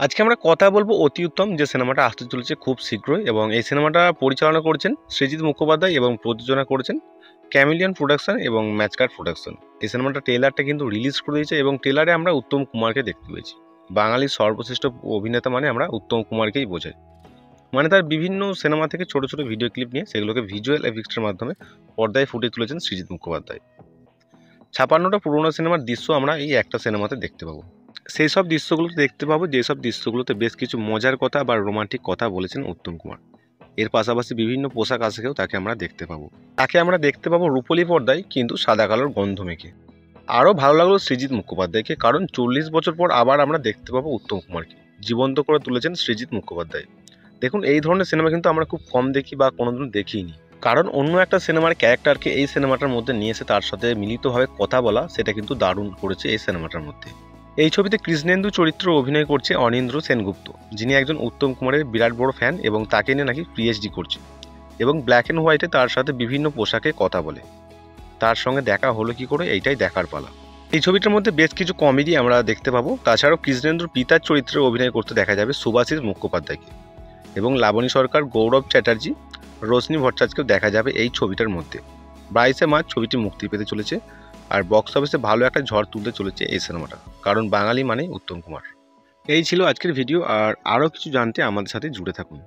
আজকে আমরা কথা বলবো অতি উত্তম যে সিনেমাটা আসতে চলেছে খুব শীঘ্রই, এবং এই সিনেমাটা পরিচালনা করেছেন সৃজিত মুখোপাধ্যায় এবং প্রযোজনা করেছেন ক্যামিলিয়ন প্রোডাকশন এবং ম্যাচকার্ট প্রোডাকশন। এই সিনেমাটা ট্রেলারটা কিন্তু রিলিজ করে দিয়েছে এবং ট্রেলারে আমরা উত্তম কুমারকে দেখতে পেয়েছি। বাঙালির সর্বশ্রেষ্ঠ অভিনেতা মানে আমরা উত্তম কুমারকেই বোঝাই। মানে তার বিভিন্ন সিনেমা থেকে ছোট ছোট ভিডিও ক্লিপ নিয়ে সেগুলোকে ভিজুয়াল এফেক্টের মাধ্যমে পর্দায় ফুটিয়ে তুলেছেন সৃজিত মুখোপাধ্যায়। ৫৬টা পুরোনো সিনেমার দৃশ্য আমরা এই একটা সিনেমাতে দেখতে পাবো। সেই সব দৃশ্যগুলোতে দেখতে পাবো যেসব দৃশ্যগুলোতে বেশ কিছু মজার কথা বা রোমান্টিক কথা বলেছেন উত্তম কুমার। এর পাশাপাশি বিভিন্ন পোশাক আশাকেও তাকে আমরা দেখতে পাবো। তাকে আমরা দেখতে পাবো রূপলি পর্দায় কিন্তু সাদা কালোর গন্ধ মেখে। আরও ভালো লাগলো সৃজিত মুখোপাধ্যায়কে, কারণ ৪০ বছর পর আবার আমরা দেখতে পাবো উত্তম কুমারকে। জীবন্ত করে তুলেছেন সৃজিত মুখোপাধ্যায়। দেখুন, এই ধরনের সিনেমা কিন্তু আমরা খুব কম দেখি বা কোনোদিনও দেখিনি। কারণ অন্য একটা সিনেমার ক্যারেক্টারকে এই সিনেমাটার মধ্যে নিয়ে এসে তার সাথে মিলিতভাবে কথা বলা, সেটা কিন্তু দারুণ করেছে এই সিনেমাটার মধ্যে। এই ছবিতে কৃষ্ণেন্দু চরিত্রে অভিনয় করছে অনিন্দ্র সেনগুপ্ত, যিনি একজন উত্তম কুমারের বিরাট বড় ফ্যান এবং তাকে নিয়ে নাকি পিএইচডি করছে, এবং ব্ল্যাক অ্যান্ড হোয়াইটে তার সাথে বিভিন্ন পোশাকে কথা বলে। তার সঙ্গে দেখা হলো কি করে, এইটাই দেখার পালা। এই ছবিটার মধ্যে বেশ কিছু কমেডি আমরা দেখতে পাবো। তাছাড়াও কৃষ্ণেন্দুর পিতার চরিত্রে অভিনয় করতে দেখা যাবে সুভাষিস মুখোপাধ্যায়কে, এবং লাবণী সরকার, গৌরব চ্যাটার্জি, রোশনি ভট্টাচার্যকেও দেখা যাবে এই ছবিটার মধ্যে। 22শে মার্চ ছবিটি মুক্তি পেতে চলেছে, আর বক্স অফিসে ভালো একটা ঝড় তুলতে চলেছে এই সিনেমাটা, কারণ বাঙালি মানেই উত্তম কুমার। এই ছিল আজকের ভিডিও, আর আরও কিছু জানতে আমাদের সাথে জুড়ে থাকুন।